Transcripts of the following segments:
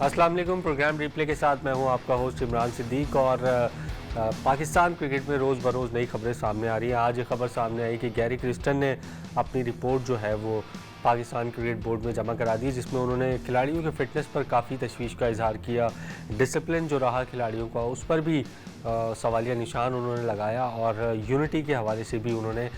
अस्सलाम वालेकुम। Programme replay के साथ मैं हूं आपका होस्ट इमरान सिद्दीक और पाकिस्तान क्रिकेट में रोज़ बरोज़ नई खबरें सामने आ रही हैं। आज ये खबर सामने आई कि गैरी क्रिस्टन ने अपनी रिपोर्ट जो है वो पाकिस्तान क्रिकेट बोर्ड में जमा करा दी, जिसमें उन्होंने खिलाड़ियों के फिटनेस पर काफ़ी तशवीश का इजहार किया। डिसिप्लिन जो रहा खिलाड़ियों का उस पर भी सवालिया निशान उन्होंने लगाया और यूनिटी के हवाले से भी उन्होंने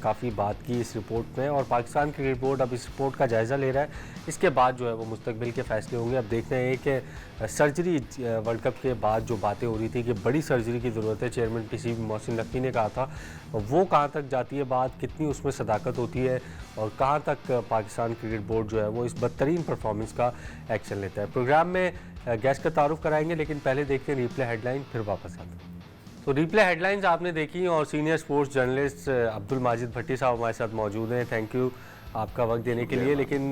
काफ़ी बात की इस रिपोर्ट में। और पाकिस्तान क्रिकेट बोर्ड अब इस रिपोर्ट का जायज़ा ले रहा है। इसके बाद जो है वो मुस्तकबिल के फ़ैसले होंगे। अब देखना है कि सर्जरी वर्ल्ड कप के बाद जो बातें हो रही थी कि बड़ी सर्जरी की ज़रूरत है, चेयरमैन पीसीबी मोहसिन नकवी ने कहा था, वो कहाँ तक जाती है बात, कितनी उसमें सदाकत होती है और कहाँ तक पाकिस्तान क्रिकेट बोर्ड जो है वो इस बदतरीन परफॉर्मेंस का एक्शन लेता है। प्रोग्राम में गेस्ट का तारुफ कराएंगे, लेकिन पहले देखते हैं रिप्ले हेडलाइन, फिर वापस आते हैं। तो रिप्ले हेडलाइंस आपने देखी और senior sports journalist Abdul Majid Bhatti साहब हमारे साथ मौजूद हैं। थैंक यू आपका वक्त देने के लिए। लेकिन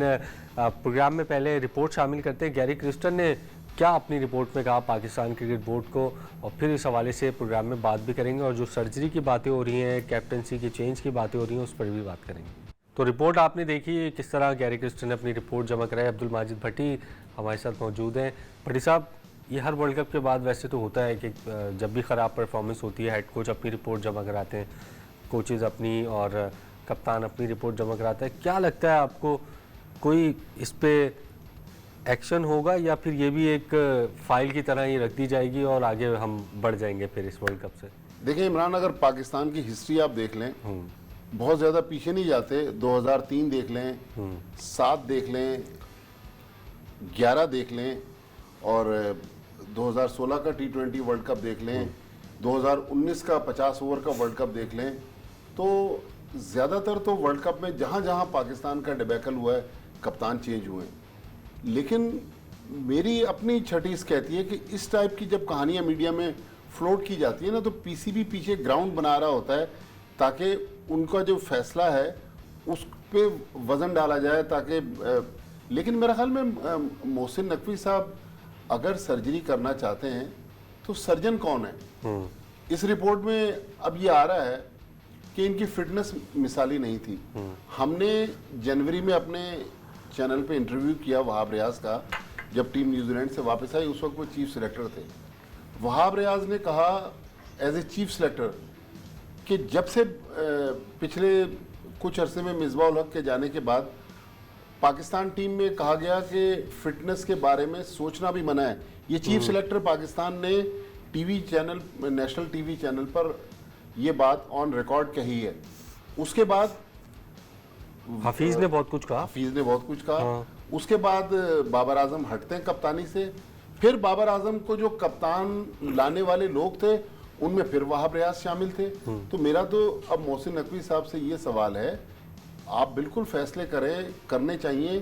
प्रोग्राम में पहले रिपोर्ट शामिल करते हैं। गैरी क्रिस्टन ने क्या अपनी रिपोर्ट में कहा पाकिस्तान क्रिकेट बोर्ड को, और फिर इस हवाले से प्रोग्राम में बात भी करेंगे और जो सर्जरी की बातें हो रही हैं, कैप्टनसी की चेंज की बातें हो रही हैं, उस पर भी बात करेंगे। तो रिपोर्ट आपने देखी, किस तरह गैरी क्रिस्टन ने अपनी रिपोर्ट जमा कराई। अब्दुल माजिद भट्टी हमारे साथ मौजूद हैं। भट्टी साहब, ये हर वर्ल्ड कप के बाद वैसे तो होता है कि जब भी ख़राब परफॉर्मेंस होती है हेड कोच अपनी रिपोर्ट जमा कराते हैं, कोचेज़ अपनी और कप्तान अपनी रिपोर्ट जमा कराता है। क्या लगता है आपको, कोई इस पे एक्शन होगा या फिर ये भी एक फ़ाइल की तरह ही रख दी जाएगी और आगे हम बढ़ जाएंगे फिर इस वर्ल्ड कप से? देखिए इमरान, अगर पाकिस्तान की हिस्ट्री आप देख लें, बहुत ज़्यादा पीछे नहीं जाते। 2003 देख लें, 7 देख लें, 11 देख लें और 2016 का T20 वर्ल्ड कप देख लें, 2019 का 50 ओवर का वर्ल्ड कप देख लें, तो ज़्यादातर तो वर्ल्ड कप में जहाँ जहाँ पाकिस्तान का डिबैकल हुआ है कप्तान चेंज हुए। लेकिन मेरी अपनी छठीस कहती है कि इस टाइप की जब कहानियाँ मीडिया में फ्लोट की जाती है ना, तो पीसीबी पीछे ग्राउंड बना रहा होता है ताकि उनका जो फैसला है उस पे वज़न डाला जाए, ताकि लेकिन मेरे ख्याल में मोहसिन नकवी साहब अगर सर्जरी करना चाहते हैं तो सर्जन कौन है? इस रिपोर्ट में अब ये आ रहा है कि इनकी फिटनेस मिसाली नहीं थी। हमने जनवरी में अपने चैनल पे इंटरव्यू किया वहाब रियाज का, जब टीम न्यूजीलैंड से वापस आई। उस वक्त वो चीफ सिलेक्टर थे। वहाब रियाज ने कहा एज ए चीफ सिलेक्टर कि जब से पिछले कुछ अरसे में मिसबाह उल हक के जाने के बाद पाकिस्तान टीम में कहा गया कि फिटनेस के बारे में सोचना भी मना है। ये चीफ सिलेक्टर पाकिस्तान ने TV channel, national TV channel पर ये बात ऑन रिकॉर्ड कही है। उसके बाद हफीज़ ने बहुत कुछ कहा। हाँ। उसके बाद बाबर आजम हटते हैं कप्तानी से, फिर बाबर आजम को जो कप्तान लाने वाले लोग थे उनमें फिर वहाब रियाज शामिल थे। तो मेरा तो अब मोहसिन नकवी साहब से ये सवाल है, आप बिल्कुल फैसले करने चाहिए।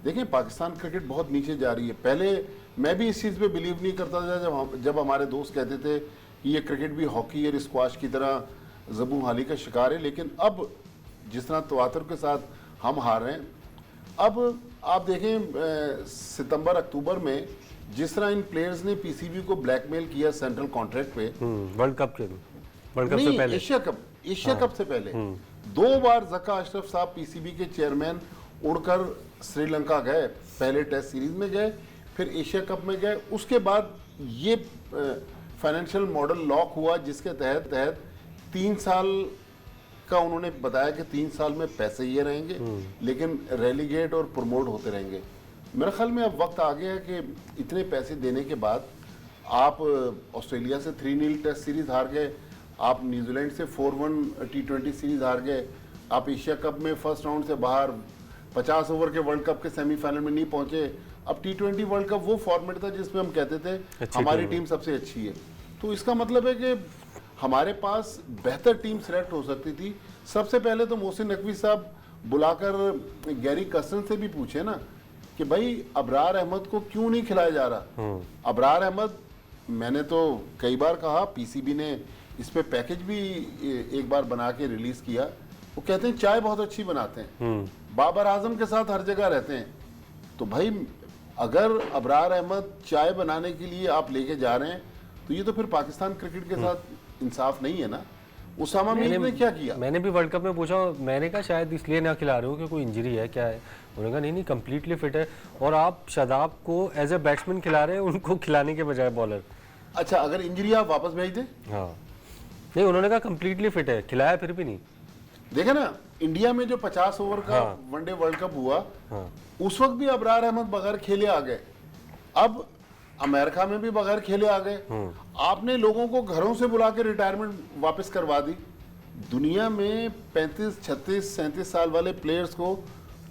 देखें, पाकिस्तान क्रिकेट बहुत नीचे जा रही है। पहले मैं भी इस चीज़ पे बिलीव नहीं करता था जब हमारे दोस्त कहते थे कि ये क्रिकेट भी हॉकी और स्क्वाश की तरह ज़बू हाली का शिकार है। लेकिन अब जिस तरह तवातर के साथ हम हार रहे हैं, अब आप देखें सितंबर अक्टूबर में जिस तरह इन प्लेयर्स ने पीसीबी को ब्लैकमेल किया सेंट्रल कॉन्ट्रैक्ट पे, वर्ल्ड कप से पहले, एशिया कप से पहले 2 बार जका अशरफ साहब पीसीबी के चेयरमैन उड़कर श्रीलंका गए, पहले टेस्ट सीरीज में गए, फिर एशिया कप में गए। उसके बाद ये फाइनेंशियल मॉडल लॉक हुआ जिसके तहत 3 साल का उन्होंने बताया कि 3 साल में पैसे ये रहेंगे, लेकिन रेलीगेट और प्रमोट होते रहेंगे। मेरे ख्याल में अब वक्त आ गया है कि इतने पैसे देने के बाद आप ऑस्ट्रेलिया से 3-0 टेस्ट सीरीज हार गए, आप न्यूजीलैंड से 4-1 T20 सीरीज हार गए, आप एशिया कप में फर्स्ट राउंड से बाहर, 50 ओवर के वर्ल्ड कप के सेमीफाइनल में नहीं पहुंचे। अब T20 वर्ल्ड कप वो फॉर्मेट था जिसमें हम कहते थे हमारी टीम सबसे अच्छी है। तो इसका मतलब है कि हमारे पास बेहतर टीम सेलेक्ट हो सकती थी। सबसे पहले तो मोहसिन नकवी साहब बुलाकर गैरी कर्स्टन से भी पूछे ना कि भाई अबरार अहमद को क्यों नहीं खिलाया जा रहा। अबरार अहमद, मैंने तो कई बार कहा, पीसीबी ने इस पे पैकेज भी एक बार बना के रिलीज किया। वो कहते हैं चाय बहुत अच्छी बनाते हैं, बाबर आजम के साथ हर जगह रहते हैं। तो भाई अगर अबरार अहमद चाय बनाने के लिए आप लेके जा रहे हैं तो ये तो फिर पाकिस्तान क्रिकेट के साथ इंसाफ नहीं है ना। उसामा मीर ने क्या किया? मैंने भी वर्ल्ड कप में पूछा, मैंने कहा शायद इसलिए ना खिला रहे हो कि कोई इंजरी है क्या है। उन्होंने कहा नहीं नहीं कंप्लीटली फिट है। और आप शादाब को एज ए बैट्समैन खिला रहे हैं, उनको खिलाने के बजाय बॉलर। अच्छा, अगर इंजरी आप वापस भेज दें? हाँ नहीं, उन्होंने कहा कंप्लीटली फिट है, खिलाया फिर भी नहीं। देखे ना, इंडिया में जो 50 ओवर का वनडे वर्ल्ड कप हुआ, उस वक्त भी अबरार अहमद बगैर खेले आ गए। अब अमेरिका में भी बगैर खेले आ गए। आपने लोगों को घरों से बुला के रिटायरमेंट वापस करवा दी। दुनिया में 35, 36, 37 साल वाले प्लेयर्स को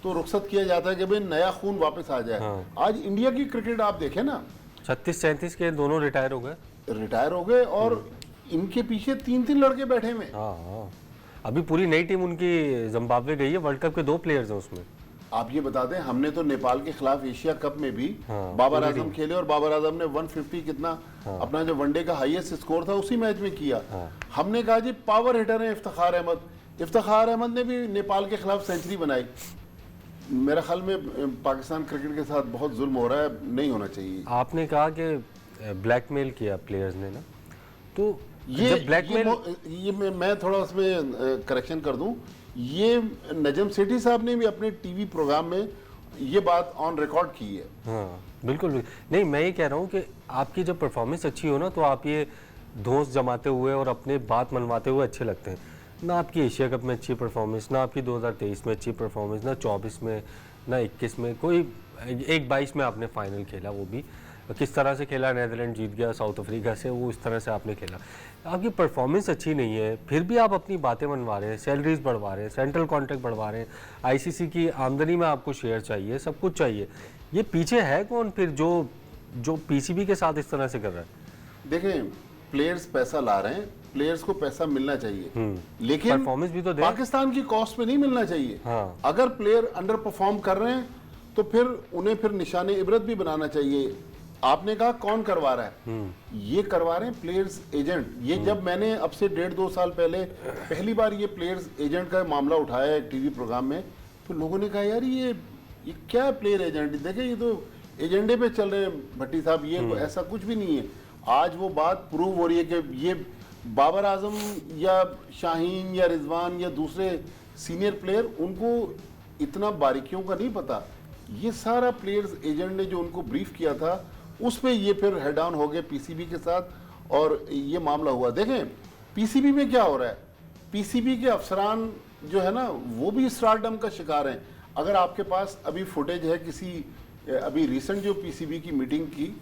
तो रुखसत किया जाता है कि भाई नया खून वापस आ जाए। आज इंडिया की क्रिकेट आप देखें ना, 36-37 के दोनों रिटायर हो गए और इनके पीछे 3-3 लड़के बैठे हुए। हाँ, अभी पूरी नई टीम उनकी जिम्बाब्वे गई है, वर्ल्ड कप के 2 प्लेयर्स हैं उसमें। आप ये बता दें, हमने तो नेपाल के खिलाफ एशिया कप में भी बाबर आजम खेले और बाबर आजम ने 150 कितना अपना जो वनडे का हाईएस्ट स्कोर था उसी मैच में किया। हमने कहा जी पावर हिटर है इफ्तिखार अहमद ने भी नेपाल के खिलाफ सेंचुरी बनाई। मेरा ख्याल में पाकिस्तान क्रिकेट के साथ बहुत जुल्म हो रहा है, नहीं होना चाहिए। आपने कहा कि ब्लैकमेल किया प्लेयर्स ने ना, तो ये मैं थोड़ा उसमें करेक्शन कर दूं। ये नजम सेठी साहब ने भी अपने टीवी प्रोग्राम में ये बात ऑन रिकॉर्ड की है। हाँ बिल्कुल नहीं, मैं ये कह रहा हूँ कि आपकी जब परफॉर्मेंस अच्छी हो ना, तो आप ये दोस्त जमाते हुए और अपने बात मनवाते हुए अच्छे लगते हैं। ना आपकी एशिया कप में अच्छी परफॉर्मेंस, ना आपकी 2023 में अच्छी परफॉर्मेंस, ना 24 में, ना 21 में, कोई एक 22 में आपने फाइनल खेला, वो भी किस तरह से खेला, नीदरलैंड जीत गया साउथ अफ्रीका से, वो इस तरह से आपने खेला। आपकी परफॉर्मेंस अच्छी नहीं है, फिर भी आप अपनी बातें मनवा रहे हैं, सैलरीज बढ़वा रहे हैं, सेंट्रल कॉन्ट्रैक्ट बढ़वा रहे हैं, आईसीसी की आमदनी में आपको शेयर चाहिए, सब कुछ चाहिए। ये पीछे है कौन फिर जो पीसीबी के साथ इस तरह से कर रहा है? देखें, प्लेयर्स पैसा ला रहे हैं, प्लेयर्स को पैसा मिलना चाहिए, लेकिन परफॉर्मेंस भी तो दे। पाकिस्तान की कॉस्ट पे नहीं मिलना चाहिए। हाँ। अगर प्लेयर अंडर परफॉर्म कर रहे हैं तो फिर उन्हें फिर निशाने इबरत भी बनाना चाहिए। आपने कहा कौन करवा रहा है? ये करवा रहे हैं प्लेयर्स एजेंट। ये जब मैंने अब से 1.5-2 साल पहले पहली बार ये प्लेयर्स एजेंट का मामला उठाया एक टीवी प्रोग्राम में, तो लोगों ने कहा यार ये क्या है प्लेयर एजेंट? देखे ये तो एजेंडे पे चल रहे हैं भट्टी साहब, ये ऐसा कुछ भी नहीं है। आज वो बात प्रूव हो रही है कि ये बाबर आजम या शाहीन या रिजवान या दूसरे सीनियर प्लेयर, उनको इतना बारीकियों का नहीं पता। ये सारा प्लेयर्स एजेंट ने जो उनको ब्रीफ किया था, उस पे ये फिर हेड ऑन हो गए पीसीबी के साथ और ये मामला हुआ। देखें पीसीबी में क्या हो रहा है, पीसीबी के अफसरान जो है ना, वो भी स्टारडम का शिकार हैं। अगर आपके पास अभी फुटेज है किसी अभी रिसेंट जो पीसीबी की मीटिंग की,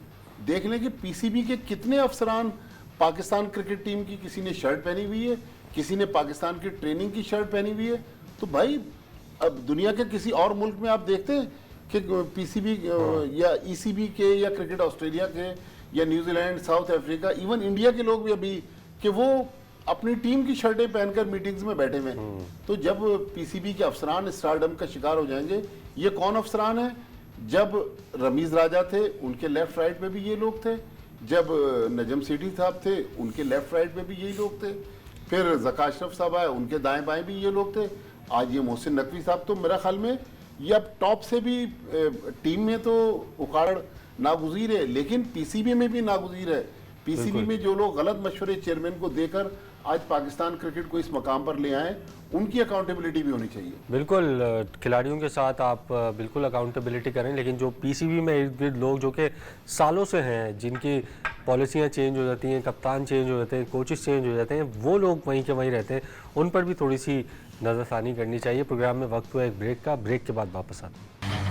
देख लें कि पीसीबी के कितने अफसरान पाकिस्तान क्रिकेट टीम की, किसी ने शर्ट पहनी हुई है, किसी ने पाकिस्तान की ट्रेनिंग की शर्ट पहनी हुई है। तो भाई अब दुनिया के किसी और मुल्क में आप देखते हैं कि पीसीबी या ईसीबी के या क्रिकेट ऑस्ट्रेलिया के या New Zealand, south Africa, even India के लोग भी अभी कि वो अपनी टीम की शर्टें पहनकर मीटिंग्स में बैठे हुए हैं। तो जब पीसीबी के अफसरान स्टारडम का शिकार हो जाएंगे, ये कौन अफसरान है? जब रमीज राजा थे उनके लेफ्ट राइट में भी ये लोग थे, जब नजम सेठी साहब थे उनके लेफ्ट राइट में भी यही लोग थे, फिर ज़का अशरफ साहब आए उनके दाएं बाएं भी ये लोग थे, आज ये मोहसिन नकवी साहब। तो मेरा ख्याल में ये अब टॉप से भी टीम में तो उखाड़ नागुज़ीर है, लेकिन पीसीबी में भी नागुज़ीर है। पीसीबी में जो लोग गलत मशवरे चेयरमैन को देकर आज पाकिस्तान क्रिकेट को इस मकाम पर ले आए, उनकी अकाउंटेबिलिटी भी होनी चाहिए। बिल्कुल, खिलाड़ियों के साथ आप बिल्कुल अकाउंटेबिलिटी करें, लेकिन जो पीसीबी में इर्द गिर्द लोग जो कि सालों से हैं, जिनकी पॉलिसियाँ चेंज हो जाती हैं, कप्तान चेंज हो जाते हैं, कोचेस चेंज हो जाते हैं, वो लोग वहीं के वहीं रहते हैं, उन पर भी थोड़ी सी नज़रसानी करनी चाहिए। प्रोग्राम में वक्त हुआ एक ब्रेक का, ब्रेक के बाद वापस आते हैं।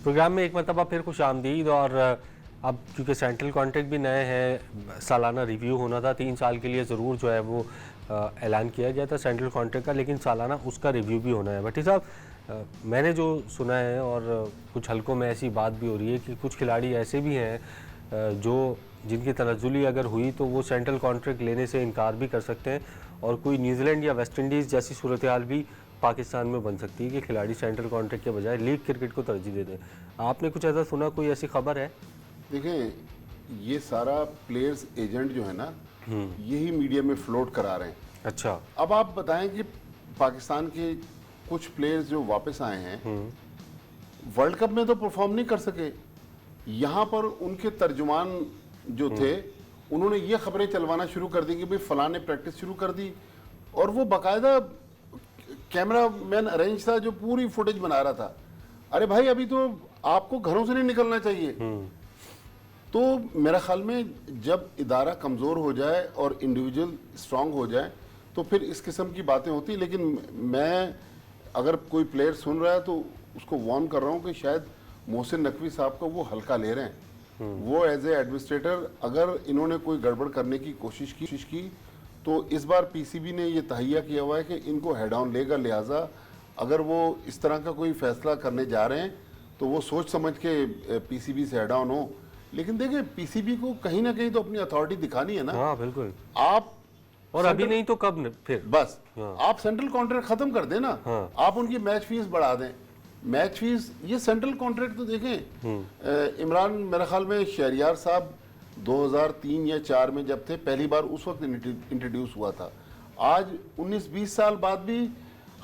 प्रोग्राम में एक मरतबा फिर खुश आमदीद। और अब क्योंकि सेंट्रल कॉन्ट्रैक्ट भी नए हैं, सालाना रिव्यू होना था, 3 साल के लिए ज़रूर जो है वो ऐलान किया गया था सेंट्रल कॉन्ट्रैक्ट का, लेकिन सालाना उसका रिव्यू भी होना है। भट्टी साहब, मैंने जो सुना है और कुछ हलकों में ऐसी बात भी हो रही है कि कुछ खिलाड़ी ऐसे भी हैं जो जिनकी तनज़्ज़ुली अगर हुई तो वो सेंट्रल कॉन्ट्रैक्ट लेने से इनकार भी कर सकते हैं, और कोई न्यूजीलैंड या वेस्ट इंडीज़ जैसी सूरत हाल भी पाकिस्तान में बन सकती है कि खिलाड़ी सेंट्रल कॉन्ट्रैक्ट के बजाय लीग क्रिकेट को तरजीह दे दें। आपने कुछ ऐसा सुना, कोई ऐसी खबर है? देखें, ये सारा प्लेयर्स एजेंट जो है ना, यही मीडिया में फ्लोट करा रहे हैं। अच्छा, अब आप बताएं कि पाकिस्तान के कुछ प्लेयर्स जो वापस आए हैं, वर्ल्ड कप में तो परफॉर्म नहीं कर सके। यहाँ पर उनके तर्जुमान जो थे उन्होंने ये खबरें चलवाना शुरू कर दी कि भाई फलां ने प्रैक्टिस शुरू कर दी, और वो बाकायदा कैमरा मैन अरेंज था जो पूरी फुटेज बना रहा था। अरे भाई अभी तो आपको घरों से नहीं निकलना चाहिए। तो मेरा ख्याल में जब इदारा कमज़ोर हो जाए और इंडिविजुअल स्ट्रांग हो जाए तो फिर इस किस्म की बातें होती। लेकिन मैं अगर कोई प्लेयर सुन रहा है तो उसको वार्न कर रहा हूँ कि शायद मोहसिन नकवी साहब को वो हल्का ले रहे हैं। वो एज ए एडमिनिस्ट्रेटर अगर इन्होंने कोई गड़बड़ करने की कोशिश की तो इस बार पीसीबी ने ये तहैया किया हुआ है कि इनको हेड ऑन लेगा। लिहाजा अगर वो इस तरह का कोई फैसला करने जा रहे हैं तो वो सोच समझ के पीसीबी से हेड ऑन हो। लेकिन देखिए पीसीबी को कहीं ना कहीं तो अपनी अथॉरिटी दिखानी है ना। हाँ बिल्कुल। आप और अभी नहीं तो कब फिर बस हाँ। आप सेंट्रल कॉन्ट्रैक्ट खत्म कर दें ना। हाँ। आप उनकी मैच फीस बढ़ा दें। मैच फीस ये सेंट्रल कॉन्ट्रैक्ट तो देखें, इमरान मेरे ख्याल में शहरियार साहब 2003 या 4 में जब थे पहली बार उस वक्त इंट्रोड्यूस हुआ था। आज 19-20 साल बाद भी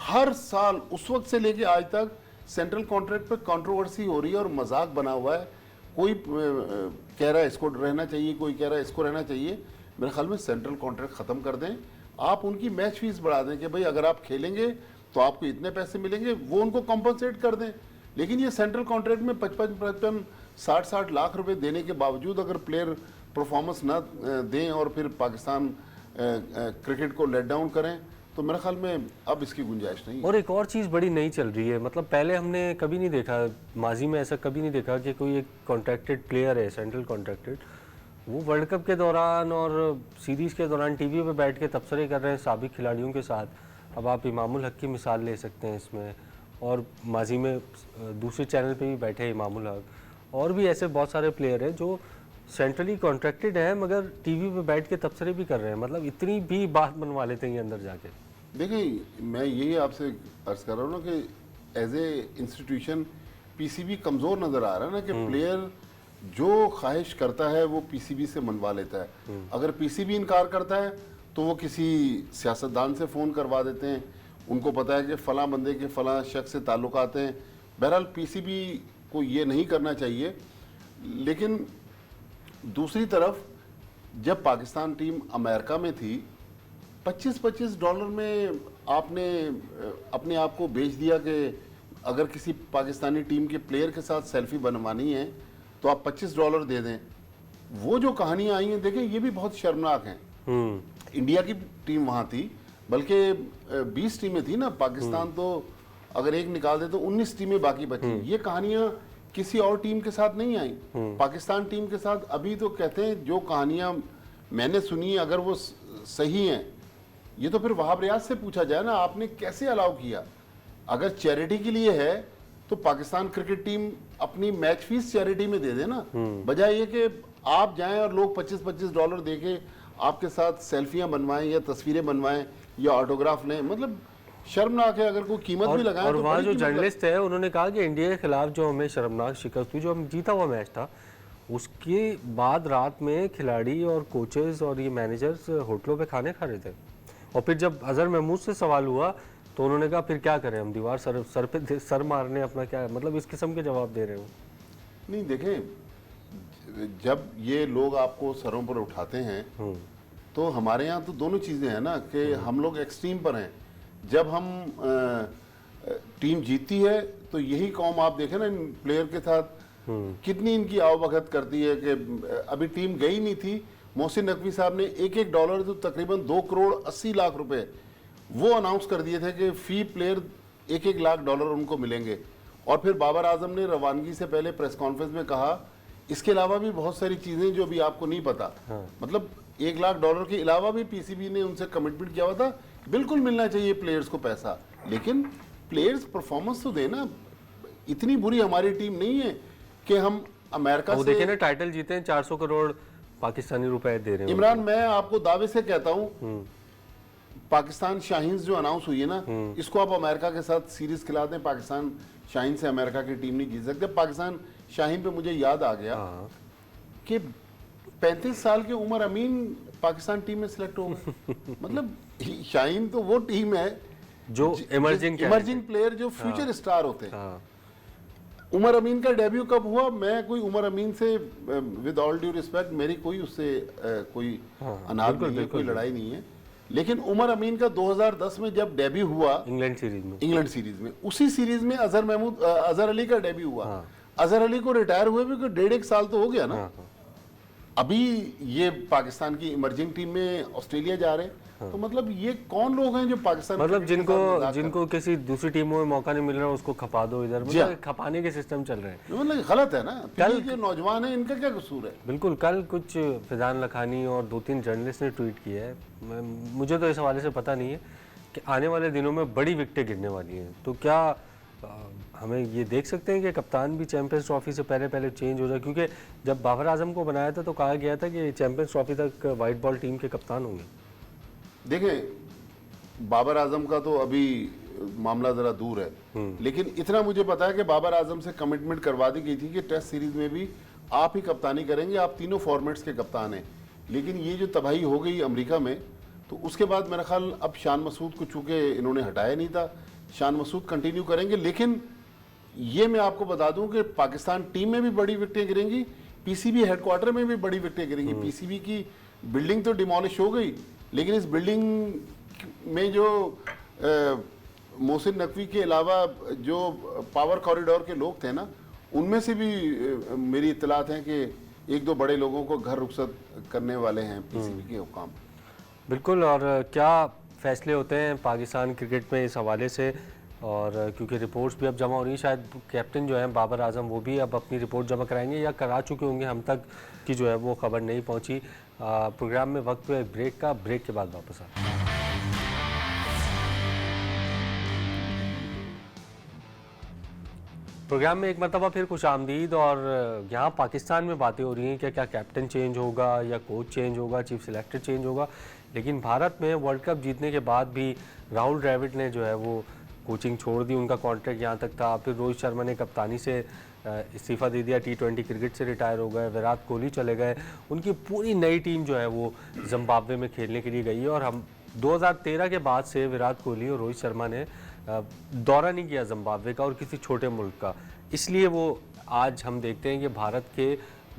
हर साल उस वक्त से लेके आज तक सेंट्रल कॉन्ट्रैक्ट पे कंट्रोवर्सी हो रही है और मजाक बना हुआ है। कोई कह रहा है इसको रहना चाहिए, कोई कह रहा है इसको रहना चाहिए। मेरे ख्याल में सेंट्रल कॉन्ट्रैक्ट ख़त्म कर दें, आप उनकी मैच फीस बढ़ा दें कि भाई अगर आप खेलेंगे तो आपको इतने पैसे मिलेंगे, वो उनको कॉम्पनसेट कर दें। लेकिन ये सेंट्रल कॉन्ट्रैक्ट में 55 60 लाख रुपए देने के बावजूद अगर प्लेयर परफॉर्मेंस ना दें और फिर पाकिस्तान क्रिकेट को लेट डाउन करें तो मेरे ख्याल में अब इसकी गुंजाइश नहीं है। और एक और चीज़ बड़ी नई चल रही है, मतलब पहले हमने कभी नहीं देखा, माजी में ऐसा कभी नहीं देखा कि कोई एक कॉन्ट्रैक्टेड प्लेयर है, सेंट्रल कॉन्ट्रैक्टेड, वो वर्ल्ड कप के दौरान और सीरीज़ के दौरान टीवी पे बैठ के तबसरे कर रहे हैं साबिक खिलाड़ियों के साथ। अब आप इमामुल हक की मिसाल ले सकते हैं इसमें, और माजी में दूसरे चैनल पे भी बैठे इमामुल हक, और भी ऐसे बहुत सारे प्लेयर हैं जो सेंट्रली कॉन्ट्रैक्टेड है मगर टीवी पे बैठ के तबसरे भी कर रहे हैं। मतलब इतनी भी बात बनवा लेते हैं ये अंदर जाके। देखिए मैं यही आपसे अर्ज कर रहा हूँ ना कि एज ए इंस्टीट्यूशन पीसीबी कमज़ोर नज़र आ रहा है ना कि प्लेयर जो ख्वाहिश करता है वो पीसीबी से मनवा लेता है। अगर पीसीबी इनकार करता है तो वो किसी सियासतदान से फ़ोन करवा देते हैं, उनको पता है कि फ़लाँ बंदे के फ़लाँ शख्स से ताल्लुकात हैं। बहरहाल पीसीबी को ये नहीं करना चाहिए। लेकिन दूसरी तरफ जब पाकिस्तान टीम अमेरिका में थी, $25 में आपने अपने आप को बेच दिया कि अगर किसी पाकिस्तानी टीम के प्लेयर के साथ सेल्फी बनवानी है तो आप $25 दे दें। वो जो कहानियां आई हैं देखें, ये भी बहुत शर्मनाक हैं। इंडिया की टीम वहाँ थी, बल्कि 20 टीमें थी ना, पाकिस्तान तो अगर एक निकाल दे तो 19 टीमें बाकी बची। ये कहानियां किसी और टीम के साथ नहीं आई, पाकिस्तान टीम के साथ। अभी तो कहते हैं जो कहानियां मैंने सुनी अगर वो सही हैं, ये तो फिर वहाब रियाज से पूछा जाए ना, आपने कैसे अलाउ किया? अगर चैरिटी के लिए है तो पाकिस्तान क्रिकेट टीम अपनी मैच फीस चैरिटी में दे दे ना, बजाय ये कि आप जाएं और लोग $25 दे के आपके साथ सेल्फियां बनवाएं या तस्वीरें बनवाएं या ऑटोग्राफ लें। मतलब शर्मनाक है। अगर कोई कीमत भी लगाए और तो वहाँ जो जर्नलिस्ट है उन्होंने कहा कि इंडिया के खिलाफ जो हमें शर्मनाक शिकस्त हुई, जो हम जीता हुआ मैच था, उसके बाद रात में खिलाड़ी और कोचेस और ये मैनेजर्स होटलों पे खाने खा रहे थे। और फिर जब अजहर महमूद से सवाल हुआ तो उन्होंने कहा फिर क्या करें, हम दीवार सर पे सर मारने अपना क्या, मतलब इस किस्म के जवाब दे रहे हो। नहीं देखें, जब ये लोग आपको सरों पर उठाते हैं तो हमारे यहाँ तो दोनों चीज़ें हैं ना कि हम लोग एक्सट्रीम पर हैं। जब हम टीम जीतती है तो यही कौम आप देखें ना इन प्लेयर के साथ कितनी इनकी आवभगत करती है कि अभी टीम गई नहीं थी, मोहसिन नकवी साहब ने $1 तो तकरीबन $2,80,00,000 वो अनाउंस कर दिए थे कि फी प्लेयर $1,00,000 उनको मिलेंगे। और फिर बाबर आजम ने रवानगी से पहले प्रेस कॉन्फ्रेंस में कहा इसके अलावा भी बहुत सारी चीज़ें जो भी आपको नहीं पता। मतलब $1,00,000 के अलावा भी पीसीबी ने उनसे कमिटमेंट किया हुआ था, बिल्कुल मिलना चाहिए प्लेयर्स को पैसा, लेकिन प्लेयर्स परफॉर्मेंस तो देना। इतनी बुरी हमारी टीम नहीं है कि हम अमेरिका से देखिए ना टाइटल जीते हैं, 400 करोड़ पाकिस्तानी रुपए दे रहे हैं। इमरान, मैं आपको दावे से कहता हूँ पाकिस्तान शाहीन्स जो अनाउंस हुई है ना, इसको आप अमेरिका के साथ सीरीज खिला दें, पाकिस्तान शाहीन से अमेरिका की टीम नहीं जीत सकते। पाकिस्तान शाहीन पे मुझे याद आ गया कि 35 साल की उमर अमीन पाकिस्तान टीम में सिलेक्ट हो गए। मतलब शाहीन तो वो टीम है जो इमर्जिंग प्लेयर जो फ्यूचर स्टार होते हैं। उमर अमीन का डेब्यू कब हुआ? मैं कोई उमर अमीन से, विद ऑल ड्यू रिस्पेक्ट, मेरी कोई उससे कोई अनाद नहीं है, कोई लड़ाई नहीं है, लेकिन उमर अमीन का 2010 में जब डेब्यू हुआ इंग्लैंड सीरीज में, उसी सीरीज में अजहर अली का डेब्यू हुआ। अजहर अली को रिटायर हुए भी 1.5 साल तो हो गया ना। अभी ये पाकिस्तान की इमर्जिंग टीम में ऑस्ट्रेलिया जा रहे हैं, तो मतलब ये कौन लोग हैं जो पाकिस्तान, मतलब जिनको किसी दूसरी टीमों में मौका नहीं मिल रहा उसको खपा दो इधर, मतलब खपाने के सिस्टम चल रहे हैं। मतलब गलत है ना। कल जो नौजवान है इनका क्या कसूर है? बिल्कुल, कल कुछ फिजान लखानी और 2-3 जर्नलिस्ट ने ट्वीट किया है, मुझे तो इस हवाले से पता नहीं है कि आने वाले दिनों में बड़ी विकेटें गिरने वाली हैं, तो क्या हमें ये देख सकते हैं कि कप्तान भी चैंपियंस ट्रॉफी से पहले चेंज हो जाए? क्योंकि जब बाबर आजम को बनाया था तो कहा गया था कि चैंपियंस ट्रॉफी तक वाइट बॉल टीम के कप्तान होंगे। देखें, बाबर आजम का तो अभी मामला जरा दूर है, लेकिन इतना मुझे पता है कि बाबर आजम से कमिटमेंट करवा दी गई थी कि टेस्ट सीरीज में भी आप ही कप्तानी करेंगे, आप तीनों फॉर्मेट्स के कप्तान हैं। लेकिन ये जो तबाही हो गई अमेरिका में, तो उसके बाद मेरा ख्याल अब शान मसूद को चूंकि इन्होंने हटाया नहीं था, शान मसूद कंटिन्यू करेंगे। लेकिन ये मैं आपको बता दूं कि पाकिस्तान टीम में भी बड़ी विकेटें गिरेंगी, पीसीबी हेडक्वार्टर में भी बड़ी विकेटें गिरेंगी। पीसीबी की बिल्डिंग तो डिमोलिश हो गई, लेकिन इस बिल्डिंग में जो मोहसिन नकवी के अलावा जो पावर कॉरिडोर के लोग थे ना, उनमें से भी मेरी इत्तलात हैं कि 1-2 बड़े लोगों को घर रुखसत करने वाले हैं पीसीबी के हुकाम। बिल्कुल, और क्या फैसले होते हैं पाकिस्तान क्रिकेट में इस हवाले से? और क्योंकि रिपोर्ट्स भी अब जमा हो रही है, शायद कैप्टन जो है बाबर आजम वो भी अब अपनी रिपोर्ट जमा कराएंगे या करा चुके होंगे, हम तक की जो है वो खबर नहीं पहुंची। प्रोग्राम में वक्त है ब्रेक का, ब्रेक के बाद वापस आते हैं। प्रोग्राम में एक मरतबा फिर खुश आमदीद। और यहाँ पाकिस्तान में बातें हो रही हैं कि क्या कैप्टन चेंज होगा या कोच चेंज होगा, चीफ सिलेक्टर चेंज होगा। लेकिन भारत में वर्ल्ड कप जीतने के बाद भी राहुल द्रविड़ ने जो है वो कोचिंग छोड़ दी, उनका कॉन्ट्रैक्ट यहाँ तक था। फिर रोहित शर्मा ने कप्तानी से इस्तीफ़ा दे दिया, T20 क्रिकेट से रिटायर हो गए, विराट कोहली चले गए, उनकी पूरी नई टीम जो है वो जिम्बाब्वे में खेलने के लिए गई है। और हम 2013 के बाद से विराट कोहली और रोहित शर्मा ने दौरा नहीं किया जिम्बाब्वे का और किसी छोटे मुल्क का, इसलिए वो आज हम देखते हैं कि भारत के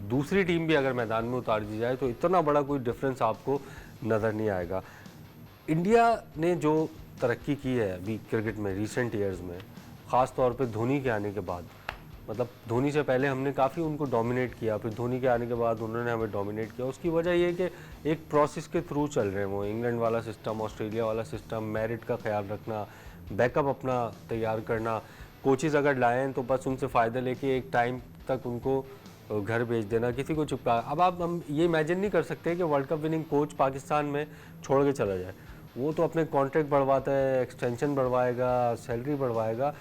दूसरी टीम भी अगर मैदान में उतार दी जाए तो इतना बड़ा कोई डिफरेंस आपको नज़र नहीं आएगा। इंडिया ने जो तरक्की की है अभी क्रिकेट में रिसेंट ईयर्स में, ख़ास तौर पे धोनी के आने के बाद, मतलब धोनी से पहले हमने काफ़ी उनको डोमिनेट किया, फिर धोनी के आने के बाद उन्होंने हमें डोमिनेट किया। उसकी वजह ये है कि एक प्रोसेस के थ्रू चल रहे हैं वो, इंग्लैंड वाला सिस्टम, ऑस्ट्रेलिया वाला सिस्टम, मेरिट का ख्याल रखना, बैकअप अपना तैयार करना, कोचेज़ अगर लाएँ तो बस उनसे फ़ायदा लेके एक टाइम तक उनको घर भेज देना, किसी को चिपका। अब आप हम ये इमेजिन नहीं कर सकते कि world cup winning coach Pakistan में छोड़ के चला जाए। वो तो अपने कॉन्ट्रैक्ट बढ़वाता है, एक्सटेंशन बढ़वाएगा, सैलरी बढ़वाएगा।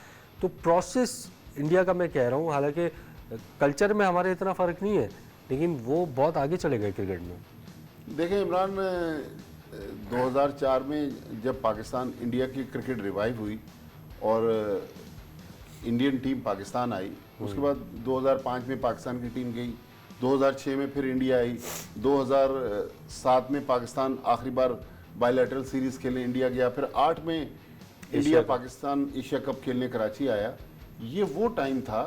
तो प्रोसेस इंडिया का मैं कह रहा हूँ, हालांकि कल्चर में हमारे इतना फ़र्क नहीं है, लेकिन वो बहुत आगे चले गए क्रिकेट में। देखें इमरान, 2004 में जब पाकिस्तान इंडिया की क्रिकेट रिवाइव हुई और इंडियन टीम पाकिस्तान आई, उसके बाद 2005 में पाकिस्तान की टीम गई, 2006 में फिर इंडिया आई, 2007 में पाकिस्तान आखिरी बार बायलैटरल सीरीज़ खेलने इंडिया गया, फिर 8 में इंडिया पाकिस्तान एशिया कप खेलने कराची आया। ये वो टाइम था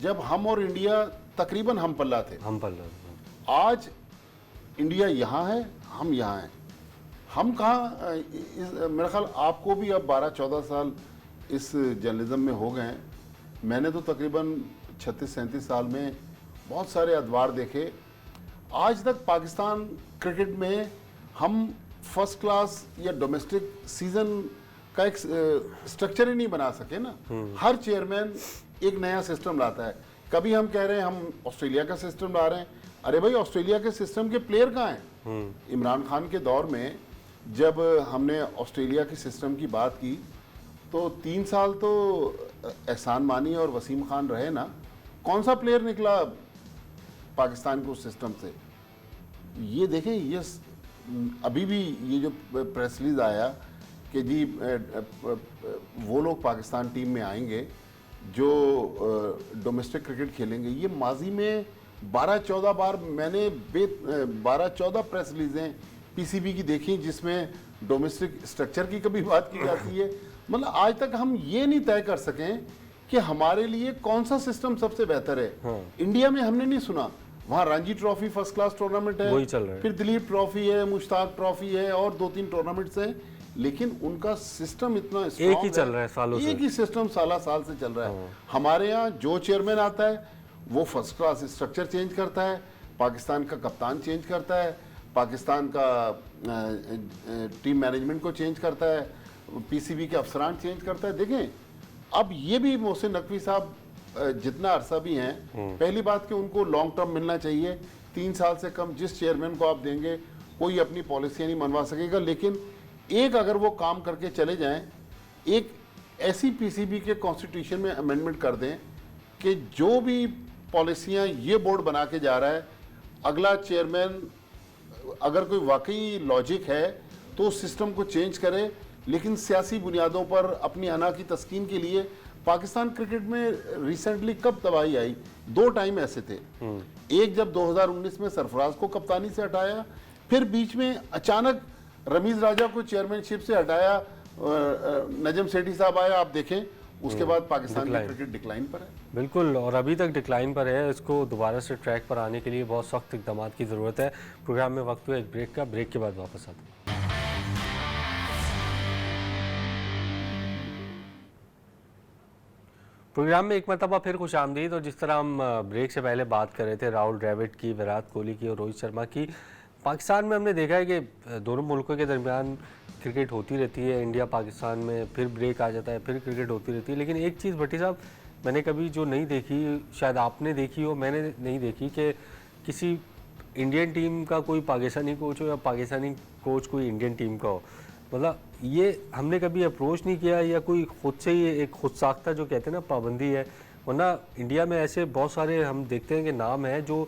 जब हम और इंडिया तकरीबन हम पल्ला थे। आज इंडिया यहाँ है, हम यहाँ हैं। हम कहाँ, मेरा ख्याल आपको भी अब 12-14 साल इस जर्नलिज्म में हो गए हैं। मैंने तो तकरीबन 36-37 साल में बहुत सारे अदवार देखे। आज तक पाकिस्तान क्रिकेट में हम फर्स्ट क्लास या डोमेस्टिक सीजन का एक स्ट्रक्चर ही नहीं बना सके ना। हर चेयरमैन एक नया सिस्टम लाता है। कभी हम कह रहे हैं हम ऑस्ट्रेलिया का सिस्टम ला रहे हैं, अरे भाई ऑस्ट्रेलिया के सिस्टम के प्लेयर कहाँ हैं? इमरान खान के दौर में जब हमने ऑस्ट्रेलिया के सिस्टम की बात की तो 3 साल तो एहसान मानी और वसीम खान रहे ना, कौन सा प्लेयर निकला पाकिस्तान के उस सिस्टम से? ये देखें, ये अभी भी ये जो प्रेस रिलीज आया कि जी वो लोग पाकिस्तान टीम में आएंगे जो डोमेस्टिक क्रिकेट खेलेंगे, ये माजी में 12-14 बार मैंने 12-14 प्रेस रिलीजें पीसीबी की देखी जिसमें डोमेस्टिक स्ट्रक्चर की कभी बात की जाती है। मतलब आज तक हम ये नहीं तय कर सकें कि हमारे लिए कौन सा सिस्टम सबसे बेहतर है। हाँ। इंडिया में हमने नहीं सुना, वहाँ Ranji trophy first class tournament है, वही चल रहा है। फिर दिलीप ट्रॉफी है, मुश्ताक ट्रॉफी है और 2-3 टूर्नामेंट्स हैं, लेकिन उनका सिस्टम इतना एक ही चल रहा है सालों से। एक ही सिस्टम साल से चल रहा है। हमारे यहाँ जो चेयरमैन आता है वो फर्स्ट क्लास स्ट्रक्चर चेंज करता है, पाकिस्तान का कप्तान चेंज करता है, पाकिस्तान का टीम मैनेजमेंट को चेंज करता है, पीसीबी के अफसरान चेंज करता है। देखें, अब ये भी मोहसिन नकवी साहब जितना अरसा भी हैं, पहली बात कि उनको लॉन्ग टर्म मिलना चाहिए। 3 साल से कम जिस चेयरमैन को आप देंगे कोई अपनी पॉलिसियाँ नहीं मनवा सकेगा, लेकिन एक अगर वो काम करके चले जाएं, एक ऐसी पीसीबी के कॉन्स्टिट्यूशन में अमेंडमेंट कर दें कि जो भी पॉलिसियाँ ये बोर्ड बना के जा रहा है, अगला चेयरमैन अगर कोई वाकई लॉजिक है तो उस सिस्टम को चेंज करे, लेकिन सियासी बुनियादों पर अपनी अना की तस्कीन के लिए। पाकिस्तान क्रिकेट में रिसेंटली कब तबाही आई? 2 टाइम ऐसे थे, एक जब 2019 में सरफराज को कप्तानी से हटाया, फिर बीच में अचानक रमीज राजा को चेयरमैनशिप से हटाया, नजम सेठी साहब आया, आप देखें उसके बाद पाकिस्तान की क्रिकेट डिक्लाइन पर है। बिल्कुल, और अभी तक डिक्लाइन पर है। इसको दोबारा से ट्रैक पर आने के लिए बहुत सख्त इकदाम की ज़रूरत है। प्रोग्राम में वक्त हुआ एक ब्रेक का, ब्रेक के बाद वापस आते हैं। प्रोग्राम में एक मरतबा फिर खुश आमदीद। और जिस तरह हम ब्रेक से पहले बात कर रहे थे राहुल द्रविड़ की, विराट कोहली की और रोहित शर्मा की, पाकिस्तान में हमने देखा है कि दोनों मुल्कों के दरमियान क्रिकेट होती रहती है। इंडिया पाकिस्तान में फिर ब्रेक आ जाता है, फिर क्रिकेट होती रहती है। लेकिन एक चीज़ भट्टी साहब मैंने कभी जो नहीं देखी, शायद आपने देखी हो, मैंने नहीं देखी, कि किसी इंडियन टीम का कोई पाकिस्तानी कोच हो या पाकिस्तानी कोच कोई इंडियन टीम का हो। मतलब ये हमने कभी अप्रोच नहीं किया, या कोई खुद से ही एक खुद साख्ता जो कहते हैं ना पाबंदी है। वरना इंडिया में ऐसे बहुत सारे हम देखते हैं कि नाम है जो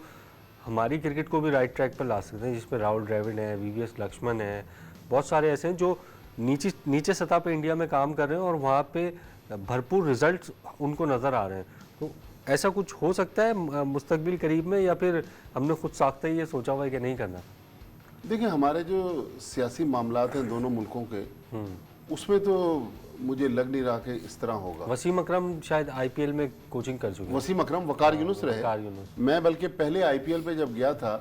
हमारी क्रिकेट को भी राइट ट्रैक पर ला सकते हैं, जिसमें राहुल द्रविड़ है, वीवीएस लक्ष्मण है, बहुत सारे ऐसे हैं जो नीचे सतह पे इंडिया में काम कर रहे हैं और वहाँ पे भरपूर रिजल्ट्स उनको नज़र आ रहे हैं। तो ऐसा कुछ हो सकता है मुस्तकबिल करीब में, या फिर हमने खुद साख्ता ही ये सोचा हुआ है कि नहीं करना? देखिए, हमारे जो सियासी मामलात हैं दोनों मुल्कों के, उसमें तो मुझे लग नहीं रहा कि इस तरह होगा। वसीम अकरम शायद आईपीएल में कोचिंग कर चुके हैं। वसीम अकरम, वकार यूनुस रहे। वकार यूनुस। मैं बल्कि पहले आईपीएल पे जब गया था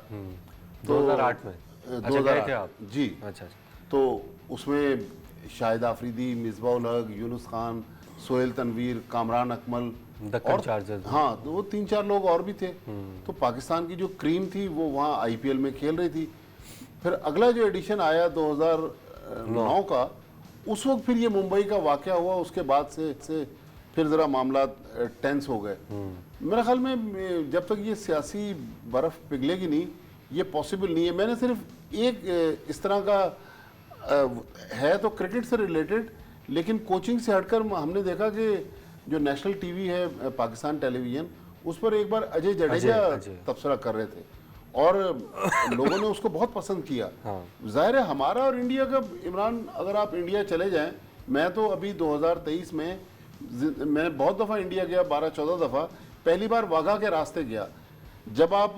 2008 में। अच्छा, गए थे आप? जी। अच्छा। तो उसमें शाहिद आफरीदी, मिसबाह उल हक, यूनुस खान, सोहेल तनवीर, कामरान अकमल दक्कन चार्जर्स, हाँ, तो वो 3-4 लोग और भी थे। तो पाकिस्तान की जो क्रीम थी वो वहाँ आईपीएल में खेल रही थी। फिर अगला जो एडिशन आया 2009 का, उस वक्त फिर ये मुंबई का वाकया हुआ, उसके बाद से फिर ज़रा मामला टेंस हो गए। मेरे ख्याल में जब तक ये सियासी बर्फ़ पिघलेगी नहीं, ये पॉसिबल नहीं है। मैंने सिर्फ एक इस तरह का है तो क्रिकेट से रिलेटेड, लेकिन कोचिंग से हटकर हमने देखा कि जो नेशनल टीवी है पाकिस्तान टेलीविज़न, उस पर एक बार अजय जडेजा तबसरा कर रहे थे और लोगों ने उसको बहुत पसंद किया। जाहिर है हमारा और इंडिया का, इमरान अगर आप इंडिया चले जाएं, मैं तो अभी 2023 में मैं बहुत दफ़ा इंडिया गया, 12-14 दफ़ा। पहली बार वाघा के रास्ते गया। जब आप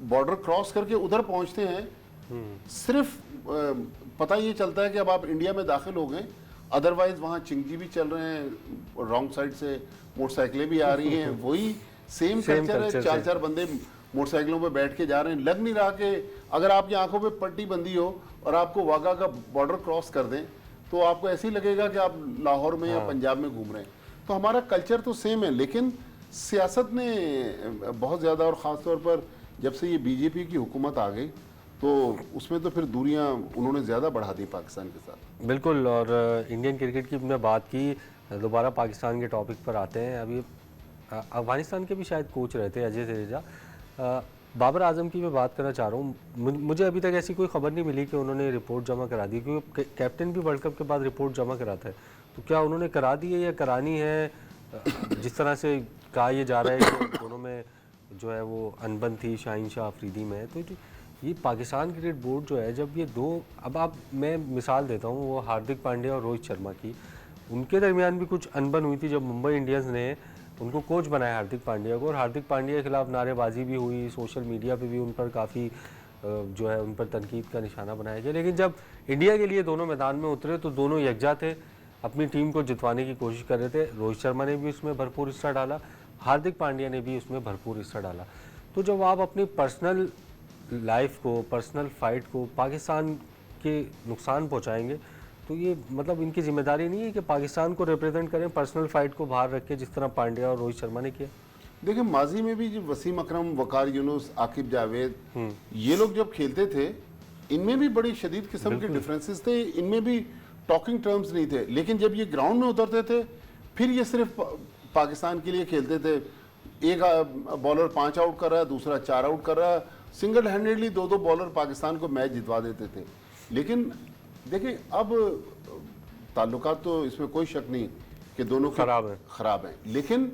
बॉर्डर क्रॉस करके उधर पहुंचते हैं, सिर्फ पता ये चलता है कि अब आप इंडिया में दाखिल हो गए। अदरवाइज वहाँ चिंगजी भी चल रहे हैं, रॉन्ग साइड से मोटरसाइकिलें भी आ रही हैं, वही सेम कल्चर है। 4-4 बंदे मोटरसाइकिलों पे बैठ के जा रहे हैं। लग नहीं रहा कि अगर आपकी आंखों पे पट्टी बंदी हो और आपको वाघा का बॉर्डर क्रॉस कर दें तो आपको ऐसे ही लगेगा कि आप लाहौर में या पंजाब में घूम रहे हैं। तो हमारा कल्चर तो सेम है, लेकिन सियासत ने बहुत ज़्यादा, और ख़ास तौर पर जब से ये बीजेपी की हुकूमत आ गई तो उसमें तो फिर दूरियां उन्होंने ज़्यादा बढ़ा दी पाकिस्तान के साथ। बिल्कुल। और इंडियन क्रिकेट की हमने बात की, दोबारा पाकिस्तान के टॉपिक पर आते हैं। अभी अफगानिस्तान के भी शायद कोच रहे थे अजय जडेजा। बाबर आजम की मैं बात करना चाह रहा हूँ। मुझे अभी तक ऐसी कोई खबर नहीं मिली कि उन्होंने रिपोर्ट जमा करा दी, क्योंकि कैप्टन भी वर्ल्ड कप के बाद रिपोर्ट जमा कराता है। तो क्या उन्होंने करा दी है या करानी है? जिस तरह से कहा यह जा रहा है कि दोनों में जो है वो अनबन थी शाहीन शाह अफरीदी में, तो ये पाकिस्तान क्रिकेट बोर्ड जो है, जब ये दो, अब मैं मिसाल देता हूँ वो हार्दिक पांड्या और रोहित शर्मा की, उनके दरमियान भी कुछ अनबन हुई थी जब मुंबई इंडियंस ने उनको कोच बनाया हार्दिक पांड्या को, और हार्दिक पांड्या के खिलाफ नारेबाजी भी हुई, सोशल मीडिया पे भी उन पर काफ़ी जो है उन पर तनकीद का निशाना बनाया गया। लेकिन जब इंडिया के लिए दोनों मैदान में उतरे तो दोनों यकजा थे अपनी टीम को जितवाने की कोशिश कर रहे थे। रोहित शर्मा ने भी उसमें भरपूर हिस्सा डाला, हार्दिक पांड्या ने भी उसमें भरपूर हिस्सा डाला। तो जब आप अपनी पर्सनल लाइफ को, पर्सनल फाइट को पाकिस्तान के नुकसान पहुंचाएंगे, तो ये मतलब इनकी जिम्मेदारी नहीं है कि पाकिस्तान को रिप्रेजेंट करें, पर्सनल फाइट को बाहर रख के, जिस तरह पांड्या और रोहित शर्मा ने किया। देखिए माजी में भी जो वसीम अकरम, वकार यूनुस, आकिब जावेद, ये लोग जब खेलते थे इनमें भी बड़ी शदीद किस्म के डिफरेंसेस थे, इनमें भी टॉकिंग टर्म्स नहीं थे। लेकिन जब ये ग्राउंड में उतरते थे फिर ये सिर्फ पाकिस्तान के लिए खेलते थे। एक बॉलर 5 आउट कर रहा है, दूसरा 4 आउट कर रहा है, सिंगल हैंडेडली 2-2 बॉलर पाकिस्तान को मैच जितवा देते थे। लेकिन देखिए अब ताल्लुकात तो इसमें कोई शक नहीं कि दोनों खराब हैं, लेकिन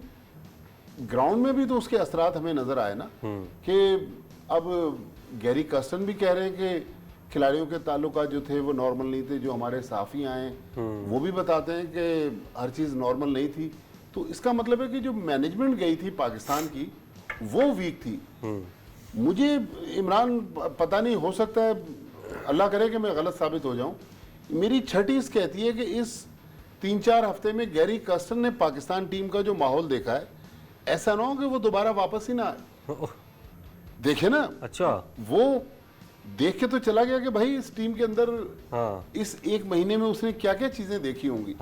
ग्राउंड में भी तो उसके असरात हमें नजर आए ना कि अब गैरी कर्स्टन भी कह रहे हैं कि खिलाड़ियों के ताल्लुकात जो थे वो नॉर्मल नहीं थे। जो हमारे साफी आए वो भी बताते हैं कि हर चीज़ नॉर्मल नहीं थी। तो इसका मतलब है कि जो मैनेजमेंट गई थी पाकिस्तान की वो वीक थी। मुझे इमरान पता नहीं, हो सकता है अल्लाह करे कि मैं गलत साबित हो जाऊं, मेरी छठी कहती है कि इस 3-4 हफ्ते में गैरी कर्स्टन ने पाकिस्तान टीम का जो माहौल देखा है, ऐसा ना हो कि वो दोबारा वापस ही ना आए। देखे ना, अच्छा, वो देख के तो चला गया कि भाई इस टीम के अंदर इस 1 महीने में उसने क्या क्या चीजें देखी होंगी।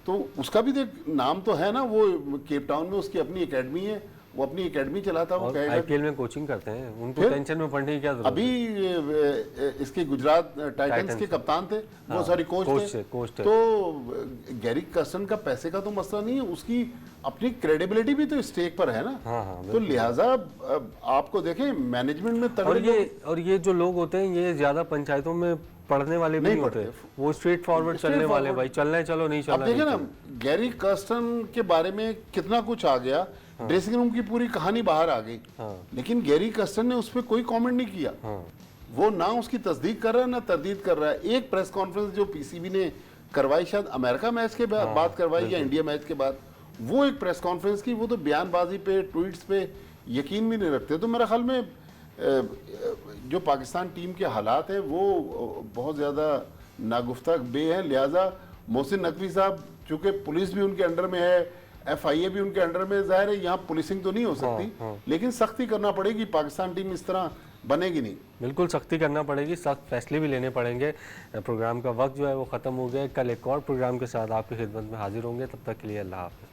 तो उसका भी देख नाम तो है ना, वो केप टाउन में उसकी अपनी एकेडमी है, वो अपनी एकेडमी चलाता है। वो कहेगा आईपीएल में कोचिंग करते हैं, उनको टेंशन में पड़ने की क्या जरूरत है। अभी इसके गुजरात टाइटंस के कप्तान थे, वो सॉरी कोच थे। तो गैरी कर्स्टन का पैसे का तो मसला नहीं है, उसकी अपनी क्रेडिबिलिटी भी तो स्टेक पर है ना। तो लिहाजा आपको देखें मैनेजमेंट में और ये जो लोग होते हैं ये ज्यादा पंचायतों में पढ़ने वाले भी नहीं होते, वो स्ट्रेट फॉरवर्ड चलने वाले, भाई चलना है चलो, नहीं चलना। अब देखिए ना गैरी कर्स्टन के बारे में कितना कुछ आ गया, ड्रेसिंग रूम की पूरी कहानी बाहर आ गई, लेकिन गैरी कर्स्टन ने उस पर कोई कमेंट नहीं किया। वो ना उसकी तस्दीक कर रहा है ना तरदीद कर रहा है। एक प्रेस कॉन्फ्रेंस जो पीसीबी ने करवाई, शायद अमेरिका मैच के बाद करवाई या इंडिया मैच के बाद, वो एक प्रेस कॉन्फ्रेंस की, वो तो बयानबाजी पे, ट्वीट्स पे यकीन भी नहीं रखते। तो मेरे ख्याल में जो पाकिस्तान टीम के हालात हैं वो बहुत ज़्यादा नागुफ्ता बे हैं। लिहाजा मोहसिन नकवी साहब, चूँकि पुलिस भी उनके अंडर में है, FIA भी उनके अंडर में, जाहिर है यहाँ पुलिसिंग तो नहीं हो सकती, लेकिन सख्ती करना पड़ेगी। पाकिस्तान टीम इस तरह बनेगी नहीं, बिल्कुल सख्ती करना पड़ेगी, सख्त फैसले भी लेने पड़ेंगे। प्रोग्राम का वक्त जो है वो ख़त्म हो गया। कल एक और प्रोग्राम के साथ आपकी खिदमत में हाजिर होंगे, तब तक के लिए अल्लाह हाफ़िज़।